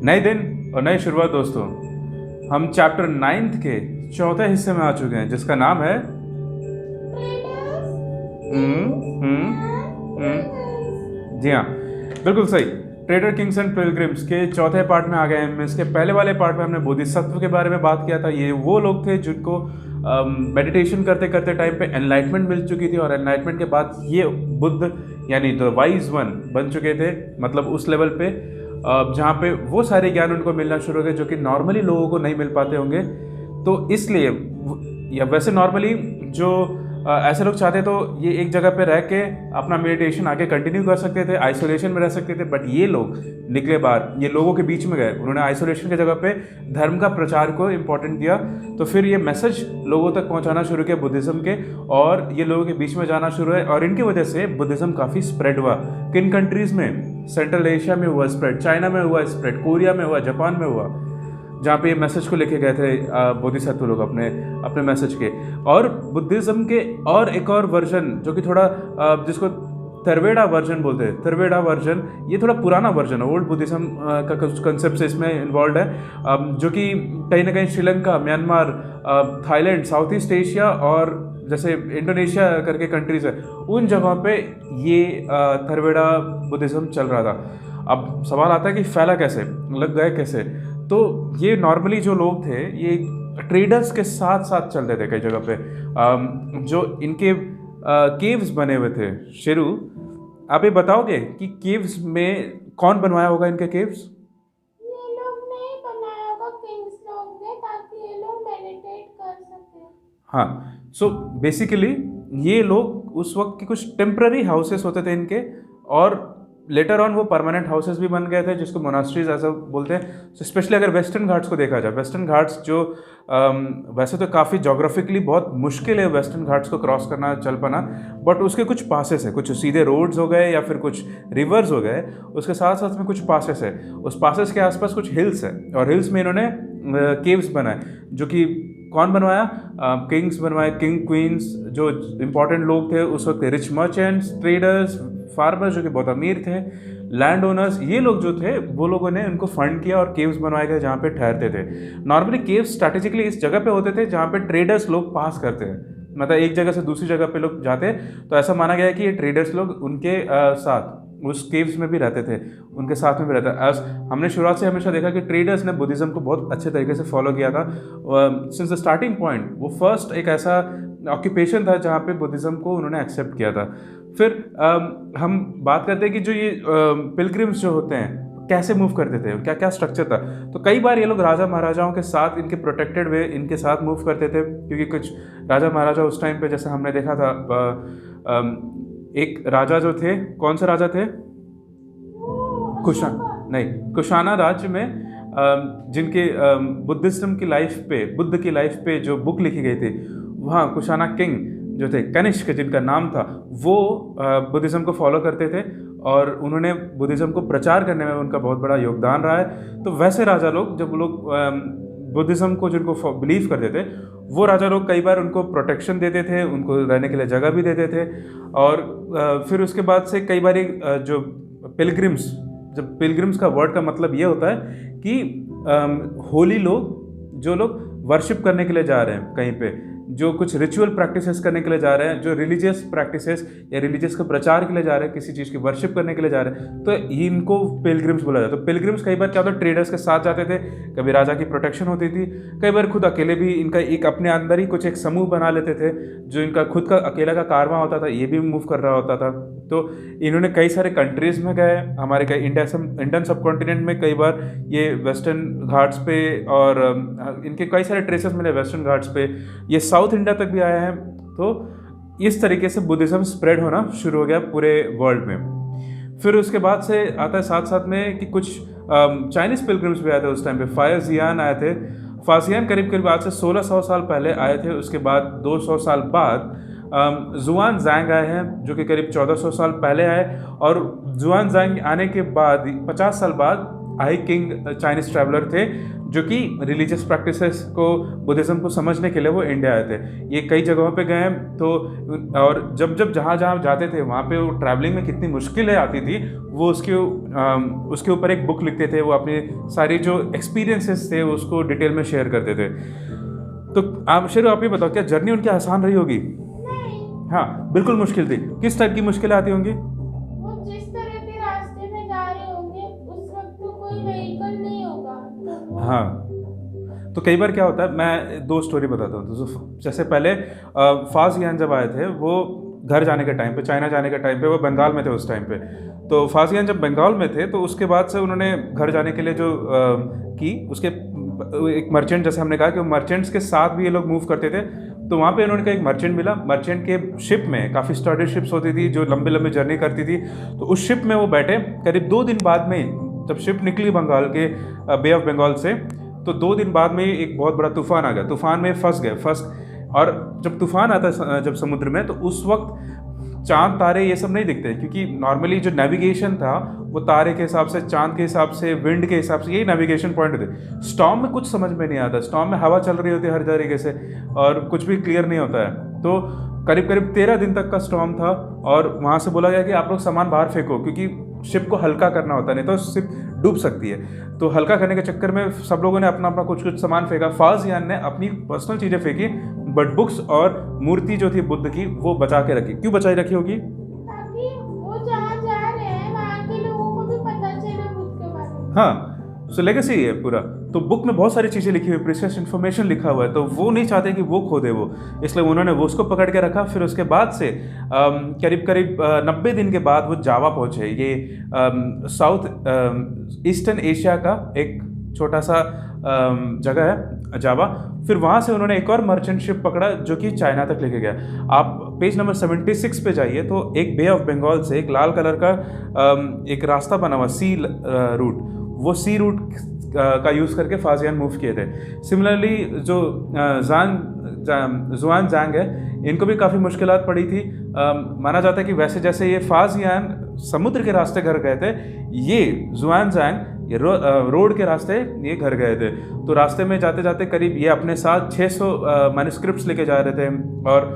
नए दिन और नई शुरुआत दोस्तों। हम चैप्टर 9 के चौथे हिस्से में आ चुके हैं जिसका नाम है जी हाँ, बिल्कुल सही। ट्रेडर किंग्स एंड पिलग्रिम्स के चौथे पार्ट में आ गए हैं। इसके पहले वाले पार्ट में हमने बोधिसत्व के बारे में बात किया था। ये वो लोग थे जिनको मेडिटेशन करते करते टाइम पे एनलाइटमेंट मिल चुकी थी और एनलाइटमेंट के बाद ये बुद्ध यानी द वाइज वन बन चुके थे। मतलब उस लेवल पे जहाँ पे वो सारे ज्ञान उनको मिलना शुरू हो गए जो कि नॉर्मली लोगों को नहीं मिल पाते होंगे। तो इसलिए या वैसे नॉर्मली जो ऐसे लोग चाहते तो ये एक जगह पे रह के अपना मेडिटेशन आगे कंटिन्यू कर सकते थे, आइसोलेशन में रह सकते थे। बट ये लोग निकले बाहर, ये लोगों के बीच में गए, उन्होंने आइसोलेशन की जगह पे धर्म का प्रचार को इम्पोर्टेंट दिया। तो फिर ये मैसेज लोगों तक पहुंचाना शुरू किया बुद्धिज़्म के, और ये लोगों के बीच में जाना शुरू है। और इनकी वजह से बुद्धिज़्म काफ़ी स्प्रेड हुआ। किन कंट्रीज़ में? सेंट्रल एशिया में हुआ स्प्रेड, चाइना में हुआ स्प्रेड, कोरिया में हुआ, जापान में हुआ, जहाँ पे ये मैसेज को लेके गए थे बोधिसत्व लोग अपने अपने मैसेज के। और बुद्धिज़्म के और एक और वर्जन जो कि थोड़ा जिसको थर्वेडा वर्जन बोलते हैं, थर्वेडा वर्जन, ये थोड़ा पुराना वर्जन है। ओल्ड बुद्धिज़्म का कुछ कंसेप्ट इसमें इन्वॉल्व है, जो कि कहीं ना कहीं Sri Lanka, Myanmar, Thailand, south east Asia और जैसे इंडोनेशिया करके कंट्रीज़ है, उन जगहों पे ये थर्वेडा बुद्धिज़्म चल रहा था। अब सवाल आता है कि फैला कैसे, लग गए कैसे? तो ये नॉर्मली जो लोग थे ये ट्रेडर्स के साथ साथ चलते थे कई जगह पे। जो इनके केव्स बने हुए थे। शेरू, आप ये बताओगे कि केव्स में कौन बनवाया होगा इनके केव्स? ये लोग नहीं बनाया होगा, किंग्स लोग ने, ताकि ये लोग मेडिटेट कर सके। हाँ, सो बेसिकली ये लोग उस वक्त के कुछ टेम्पररी हाउसेस होते थे इनके, और लेटर ऑन वो परमानेंट हाउसेस भी बन गए थे जिसको मोनास्ट्रीज ऐसा बोलते हैं। स्पेशली अगर वेस्टर्न घाट्स को देखा जाए, वेस्टर्न घाट्स जो वैसे तो काफ़ी जोग्राफिकली बहुत मुश्किल है वेस्टर्न घाट्स को क्रॉस करना, चल पाना, बट उसके कुछ पासेस है, कुछ सीधे रोड्स हो गए या फिर कुछ रिवर्स हो गए, उसके साथ साथ में कुछ पासेस है। उस पासेस के आसपास कुछ हिल्स है और हिल्स में इन्होंने केव्स बनाए, जो कि कौन बनवाया? किंग्स बनवाए, किंग क्वींस, जो इंपॉर्टेंट लोग थे उस वक्त, रिच मर्चेंट्स, ट्रेडर्स, फार्मर्स जो कि बहुत अमीर थे, लैंड ओनर्स, ये लोग जो थे वो लोगों ने उनको फंड किया और केव्स बनवाए गए जहाँ पे ठहरते थे। नॉर्मली केव्स स्ट्रैटेजिकली इस जगह पे होते थे जहाँ पे ट्रेडर्स लोग पास करते हैं, मतलब एक जगह से दूसरी जगह पे लोग जाते, तो ऐसा माना गया है कि ये ट्रेडर्स लोग उनके साथ उस केव्स में भी रहते थे, उनके साथ में भी रहता है। हमने शुरुआत से हमेशा देखा कि ट्रेडर्स ने बुद्धिज़्म को बहुत अच्छे तरीके से फॉलो किया था। सिंस द स्टार्टिंग पॉइंट वो फर्स्ट एक ऐसा ऑक्यूपेशन था जहाँ पे बुद्धिज़्म को उन्होंने एक्सेप्ट किया था। फिर हम बात करते हैं कि जो ये पिलग्रिम्स जो होते हैं कैसे मूव करते थे, क्या क्या स्ट्रक्चर था। तो कई बार ये लोग राजा महाराजाओं के साथ, इनके प्रोटेक्टेड वे इनके साथ मूव करते थे, क्योंकि कुछ राजा महाराजा उस टाइम पे, जैसे हमने देखा था, एक राजा जो थे, कौन से राजा थे? कुशाना राज्य में, जिनके बुद्धिज्म की लाइफ पे, बुद्ध की लाइफ पे जो बुक लिखी गई थी, वहाँ कुशाना किंग जो थे, कनिष्क जिनका नाम था, वो बुद्धिज्म को फॉलो करते थे और उन्होंने बुद्धिज्म को प्रचार करने में उनका बहुत बड़ा योगदान रहा है। तो वैसे राजा लोग, जब लोग बुद्धिज्म को जिनको बिलीव करते थे, वो राजा लोग कई बार उनको प्रोटेक्शन देते थे, उनको रहने के लिए जगह भी देते थे। और फिर उसके बाद से कई बार जो पिलग्रिम्स, जब पिलग्रिम्स का वर्ड का मतलब ये होता है कि होली लोग, जो लोग वर्शिप करने के लिए जा रहे हैं कहीं पे, जो कुछ रिचुअल प्रैक्टिसेस करने के लिए जा रहे हैं, जो रिलीजियस प्रैक्टिसेस या रिलीजियस के प्रचार के लिए जा रहे हैं, किसी चीज़ की वर्शिप करने के लिए जा रहे हैं, तो इनको पिलग्रिम्स बोला जाता है। तो पिलग्रिम्स कई बार क्या होता है, ट्रेडर्स के साथ जाते थे, कभी राजा की प्रोटेक्शन होती थी, कई बार खुद अकेले भी, इनका एक अपने अंदर ही कुछ एक समूह बना लेते थे जो इनका खुद का अकेला का कारवां होता था, ये भी मूव कर रहा होता था। तो इन्होंने कई सारे कंट्रीज़ में गए, हमारे कई इंडियन सब कॉन्टिनेंट में कई बार ये वेस्टर्न घाट्स पे, और इनके कई सारे ट्रेसेस मिले वेस्टर्न घाट्स पे, ये साउथ इंडिया तक भी आया है। तो इस तरीके से बुद्धिज़्म स्प्रेड होना शुरू हो गया पूरे वर्ल्ड में। फिर उसके बाद से आता है साथ साथ में कि कुछ चाइनीज़ पिलग्रिम्स भी आए थे उस टाइम पे। फाजियान आए थे। फाजियान करीब करीब आज से 1600 साल पहले आए थे। उसके बाद 200 साल बाद जुआन ज़ैंग आए हैं, जो कि करीब 1400 साल पहले आए। और जुआन ज़ैंग आने के बाद 50 साल बाद आई किंग चाइनीज ट्रैवलर थे जो कि रिलीजियस प्रैक्टिसेस को, बुद्धिज़्म को समझने के लिए वो इंडिया आए थे। ये कई जगहों पे गए तो, और जब जहाँ जहाँ जाते थे वहाँ पे वो ट्रैवलिंग में कितनी मुश्किलें आती थी वो उसके ऊपर एक बुक लिखते थे। वो अपनी सारी जो एक्सपीरियंसेस थे उसको डिटेल में शेयर करते थे। तो आप शेरू, आप ये बताओ, क्या जर्नी उनकी आसान रही होगी? नहीं, हाँ, बिल्कुल मुश्किल थी। किस टाइप की मुश्किलें आती होंगी? वो जिस तरह के रास्ते में जा रहे होंगे उस वक्त तो कोई व्हीकल नहीं होगा, तो वो हाँ, तो कई बार क्या होता है, मैं दो स्टोरी बताता हूँ। तो जैसे पहले फाजियान जब आए थे, वो घर जाने के टाइम पे, चाइना जाने के टाइम पे, वो बंगाल में थे उस टाइम पे। तो फाजियान जब बंगाल में थे तो उसके बाद से उन्होंने घर जाने के लिए जो उसके एक मर्चेंट, जैसे हमने कहा कि वो मर्चेंट्स के साथ भी ये लोग मूव करते थे। तो वहाँ पे उन्होंने का एक मर्चेंट मिला। मर्चेंट के शिप में काफ़ी स्टडी शिप्स होती थी जो लंबी लंबी जर्नी करती थी। तो उस शिप में वो बैठे। करीब 2 दिन बाद में जब शिप निकली बंगाल के बे ऑफ बंगाल से, तो 2 दिन बाद में एक बहुत बड़ा तूफान आ गया। तूफान में फंस और जब तूफान आता है जब समुद्र में, तो उस वक्त चांद तारे ये सब नहीं दिखते, क्योंकि नॉर्मली जो नेविगेशन था वो तारे के हिसाब से, चांद के हिसाब से, विंड के हिसाब से, यही नेविगेशन पॉइंट होते। स्टॉर्म में कुछ समझ में नहीं आता। स्टॉर्म में हवा चल रही होती है हर तरीके से और कुछ भी क्लियर नहीं होता है। तो करीब 13 दिन तक का स्टॉर्म था और वहाँ से बोला गया कि आप लोग सामान बाहर फेंको, क्योंकि शिप को हल्का करना होता है, नहीं तो शिप डूब सकती है। तो हल्का करने के चक्कर में सब लोगों ने अपना अपना कुछ सामान फेंका। फाजियान ने अपनी पर्सनल चीज़ें फेंकी, बट बुक्स और मूर्ति जो थी बुद्ध की वो बचा के रखी। क्यों बचाई रखी होगी? ताकि वो जहाँ जा रहे हैं वहाँ के लोगों को भी पता चले बुद्ध के बारे में। हाँ, सो लेगेसी है पूरा। तो बुक में बहुत सारी चीज़ें लिखी हुई, प्रीशियस इन्फॉर्मेशन लिखा हुआ है, तो वो नहीं चाहते कि वो खो दे वो, इसलिए उन्होंने वो उसको पकड़ के रखा। फिर उसके बाद से करीब 90 दिन के बाद वो जावा पहुँचे। ये साउथ ईस्टर्न एशिया का एक छोटा सा जगह है जावा। फिर वहाँ से उन्होंने एक और मर्चेंट शिप पकड़ा जो कि चाइना तक लेके गया। आप पेज नंबर 76 पे जाइए तो एक बे ऑफ बंगाल से एक लाल कलर का एक रास्ता बना हुआ, सी रूट, वो सी रूट का यूज़ करके फाजियान मूव किए थे। सिमिलरली जो जुआन जांग है, इनको भी काफ़ी मुश्किलात पड़ी थी। माना जाता है कि वैसे जैसे ये फाजियान समुद्र के रास्ते घर गए थे, ये जुआन जांग ये रोड के रास्ते ये घर गए थे। तो रास्ते में जाते जाते करीब ये अपने साथ 600 मैन्युस्क्रिप्ट्स लेके जा रहे थे और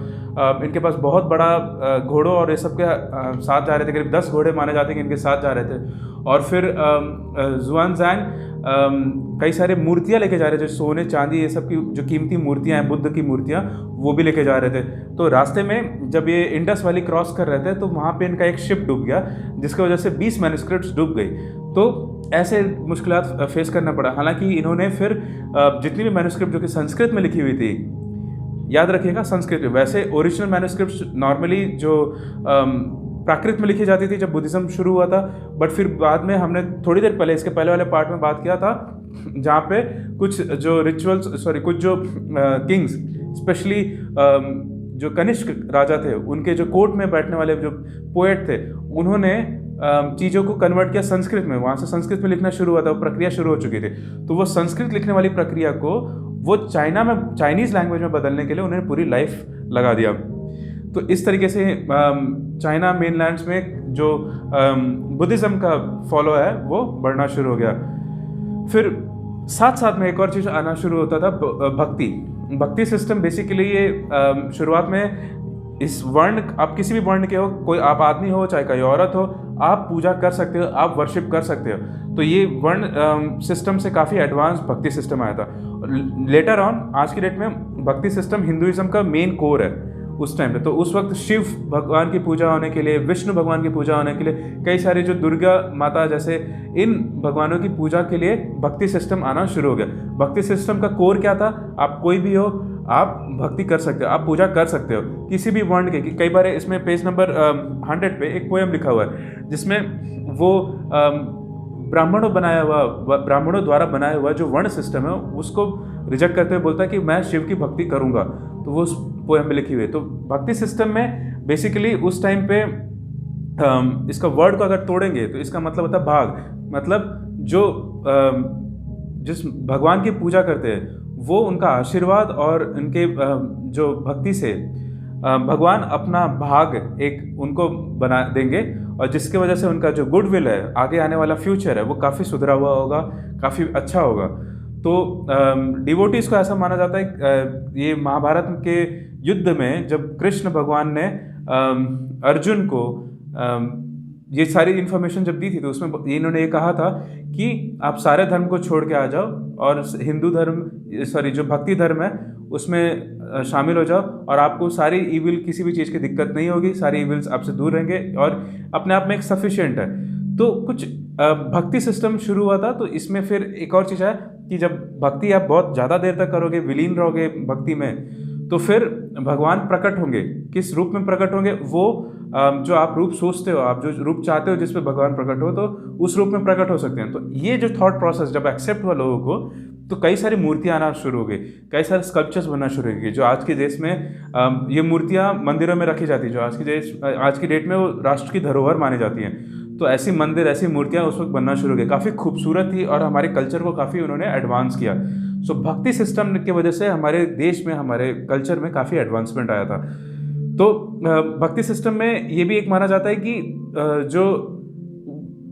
इनके पास बहुत बड़ा घोड़ों और ये सब के साथ जा रहे थे। करीब 10 घोड़े माने जाते हैं कि इनके साथ जा रहे थे। और फिर जुआनज़ांग कई सारे मूर्तियाँ लेके जा रहे थे, सोने चांदी ये सब की जो कीमती मूर्तियाँ हैं, बुद्ध की मूर्तियाँ, वो भी लेके जा रहे थे। तो रास्ते में जब ये इंडस वैली क्रॉस कर रहे थे तो वहाँ पे इनका एक शिप डूब गया, जिसकी वजह से 20 मैन्युस्क्रिप्ट्स डूब गई। तो ऐसे मुश्किलात फेस करना पड़ा। हालांकि इन्होंने फिर जितनी भी मैन्युस्क्रिप्ट जो कि संस्कृत में लिखी हुई थी, याद रखिएगा संस्कृत में, वैसे ओरिजिनल मैन्युस्क्रिप्ट्स नॉर्मली जो प्राकृत में लिखी जाती थी जब बुद्धिज़्म शुरू हुआ था, बट फिर बाद में हमने थोड़ी देर पहले इसके पहले वाले पार्ट में बात किया था जहाँ पे कुछ जो कुछ जो किंग्स, स्पेशली जो कनिष्क राजा थे, उनके जो कोर्ट में बैठने वाले जो पोएट थे, उन्होंने चीज़ों को कन्वर्ट किया संस्कृत में। वहाँ से संस्कृत में लिखना शुरू हुआ था, वो प्रक्रिया शुरू हो चुकी थी। तो वो संस्कृत लिखने वाली प्रक्रिया को वो चाइनीज़ लैंग्वेज में बदलने के लिए उन्होंने पूरी लाइफ लगा दिया। तो इस तरीके से चाइना मेनलैंड्स में जो बुद्धिज़्म का फॉलो है वो बढ़ना शुरू हो गया। फिर साथ साथ में एक और चीज़ आना शुरू होता था, भक्ति सिस्टम। बेसिकली ये शुरुआत में इस वर्ण, आप किसी भी वर्ण के हो, कोई आप आदमी हो चाहे कोई औरत हो, आप पूजा कर सकते हो, आप वर्शिप कर सकते हो। तो ये वर्ण सिस्टम से काफ़ी एडवांस भक्ति सिस्टम आया था। लेटर ऑन आज की डेट में भक्ति सिस्टम हिंदुइज्म का मेन कोर है उस टाइम पे। तो उस वक्त शिव भगवान की पूजा होने के लिए, विष्णु भगवान की पूजा होने के लिए, कई सारे जो दुर्गा माता जैसे इन भगवानों की पूजा के लिए भक्ति सिस्टम आना शुरू हो गया। भक्ति सिस्टम का कोर क्या था? आप कोई भी हो, आप भक्ति कर सकते हो, आप पूजा कर सकते हो किसी भी वर्ण के। कई बार इसमें पेज नंबर 100 पे एक पोएम लिखा हुआ है जिसमें वो ब्राह्मणों द्वारा बनाया हुआ जो वर्ण सिस्टम है उसको रिजेक्ट करते हुए बोलता है कि मैं शिव की भक्ति करूँगा। तो वो उस पोएम में लिखी हुई है। तो भक्ति सिस्टम में बेसिकली उस टाइम पे इसका वर्ड को अगर तोड़ेंगे तो इसका मतलब होता है भाग, मतलब जो जिस भगवान की पूजा करते हैं वो उनका आशीर्वाद और उनके जो भक्ति से भगवान अपना भाग एक उनको बना देंगे और जिसकी वजह से उनका जो गुडविल है, आगे आने वाला फ्यूचर है, वो काफ़ी सुधरा हुआ होगा, काफ़ी अच्छा होगा। तो डिवोटीज को ऐसा माना जाता है, ये महाभारत के युद्ध में जब कृष्ण भगवान ने अर्जुन को ये सारी इन्फॉर्मेशन जब दी थी, तो उसमें इन्होंने ये कहा था कि आप सारे धर्म को छोड़ के आ जाओ और हिंदू धर्म, सॉरी जो भक्ति धर्म है उसमें शामिल हो जाओ, और आपको सारी ईविल, किसी भी चीज़ की दिक्कत नहीं होगी, सारी ईविल्स आपसे दूर रहेंगे और अपने आप में एक सफिशिएंट है। तो कुछ भक्ति सिस्टम शुरू हुआ था। तो इसमें फिर एक और चीज़ है कि जब भक्ति आप बहुत ज़्यादा देर तक करोगे, विलीन रहोगे भक्ति में, तो फिर भगवान प्रकट होंगे। किस रूप में प्रकट होंगे? वो जो आप रूप सोचते हो, आप जो रूप चाहते हो जिस पे भगवान प्रकट हो, तो उस रूप में प्रकट हो सकते हैं। तो ये जो थॉट प्रोसेस जब एक्सेप्ट हुआ लोगों को, तो कई सारी मूर्तियाँ आना शुरू हो गई, कई सारे स्कल्पचर्स बनना शुरू हो गए, जो आज के देश में ये मूर्तियाँ मंदिरों में रखी जाती है, जो आज की डेट में वो राष्ट्र की धरोहर मानी जाती हैं। तो ऐसी मंदिर, ऐसी मूर्तियाँ उस वक्त बनना शुरू हो गई, काफ़ी खूबसूरत थी और हमारे कल्चर को काफ़ी उन्होंने एडवांस किया। सो भक्ति सिस्टम की वजह से हमारे देश में, हमारे कल्चर में काफ़ी एडवांसमेंट आया था। तो भक्ति सिस्टम में ये भी एक माना जाता है कि जो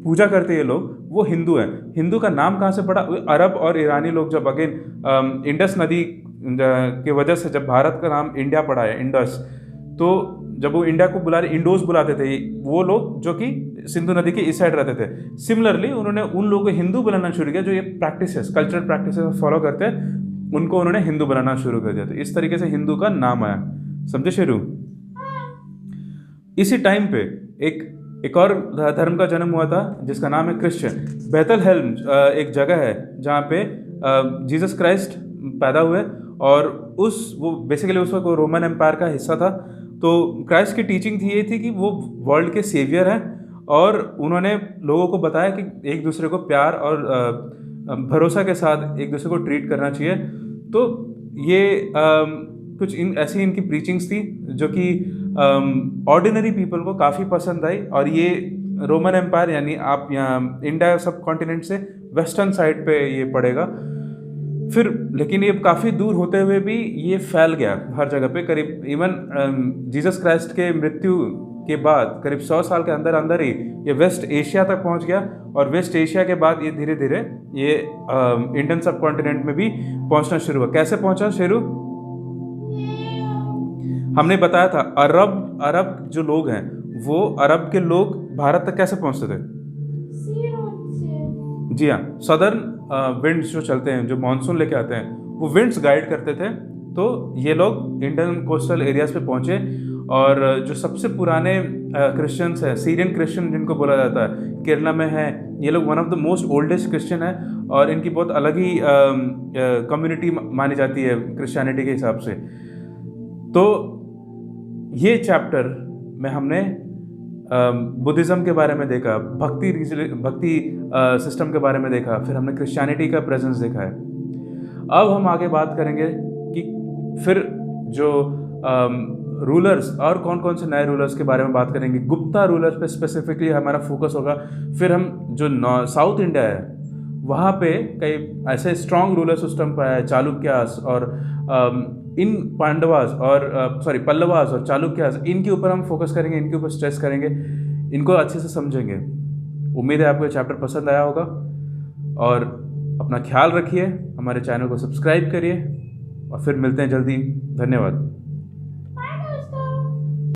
पूजा करते हैं लोग, वो हिंदू हैं। हिंदू का नाम कहाँ से पड़ा? अरब और ईरानी लोग जब अगेन इंडस नदी की वजह से जब भारत का नाम इंडिया पड़ा है, इंडस, तो जब वो इंडिया को बुला रहे, इंडोस बुलाते थे वो लोग जो कि सिंधु नदी के इस साइड रहते थे। सिमिलरली उन्होंने उन लोगों को हिंदू बुलाना शुरू किया जो ये प्रैक्टिसेस, कल्चरल प्रैक्टिसेस फॉलो करते हैं, उनको उन्होंने हिंदू बुलाना शुरू कर दिया। तो इस तरीके से हिंदू का नाम आया। समझे शेरू? इसी टाइम पे एक और धर्म का जन्म हुआ था जिसका नाम है क्रिश्चियन। बेथलहेम एक जगह है जहाँ पे जीसस क्राइस्ट पैदा हुए, और वो बेसिकली उस वक्त रोमन एम्पायर का हिस्सा था। तो क्राइस्ट की टीचिंग थी, ये थी कि वो वर्ल्ड के सेवियर हैं, और उन्होंने लोगों को बताया कि एक दूसरे को प्यार और भरोसा के साथ एक दूसरे को ट्रीट करना चाहिए। तो ये कुछ ऐसी इनकी प्रीचिंग्स थी जो कि ऑर्डिनरी पीपल को काफ़ी पसंद आई। और ये रोमन एम्पायर, यानी आप यहाँ इंडिया सब कॉन्टिनेंट से वेस्टर्न साइड पे ये पड़ेगा। फिर लेकिन ये काफ़ी दूर होते हुए भी ये फैल गया हर जगह पे। करीब इवन जीसस क्राइस्ट के मृत्यु के बाद करीब 100 साल के अंदर अंदर ही ये वेस्ट एशिया तक पहुंच गया, और वेस्ट एशिया के बाद ये धीरे धीरे ये इंडियन सब कॉन्टिनेंट में भी पहुंचना शुरू हुआ। कैसे पहुंचा शेरू? हमने बताया था अरब जो लोग हैं, वो अरब के लोग भारत तक कैसे पहुंचते थे? जी हाँ, सदर्न विंड्स जो चलते हैं, जो मानसून लेके आते हैं, वो विंड्स गाइड करते थे। तो ये लोग इंडियन कोस्टल एरियाज पे पहुंचे, और जो सबसे पुराने क्रिश्चियंस हैं, सीरियन क्रिश्चियन जिनको बोला जाता है, केरला में है, ये लोग one of the most oldest Christian है, और इनकी बहुत अलग ही कम्युनिटी मानी जाती है क्रिश्चियनिटी के हिसाब से। तो ये चैप्टर में हमने बुद्धिज़्म के बारे में देखा, भक्ति सिस्टम के बारे में देखा, फिर हमने क्रिश्चियनिटी का प्रेजेंस देखा है। अब हम आगे बात करेंगे कि फिर जो रूलर्स और कौन कौन से नए रूलर्स के बारे में बात करेंगे। गुप्ता रूलर्स पे स्पेसिफिकली हमारा फोकस होगा। फिर हम जो साउथ इंडिया है वहाँ पे कई ऐसे स्ट्रॉन्ग रूलर सिस्टम पर है, चालुक्यास और इन पांडवास और पल्लवास और चालुक्यास, इनके ऊपर हम फोकस करेंगे, इनके ऊपर स्ट्रेस करेंगे, इनको अच्छे से समझेंगे। उम्मीद है आपको ये चैप्टर पसंद आया होगा, और अपना ख्याल रखिए, हमारे चैनल को सब्सक्राइब करिए, और फिर मिलते हैं जल्दी। धन्यवाद।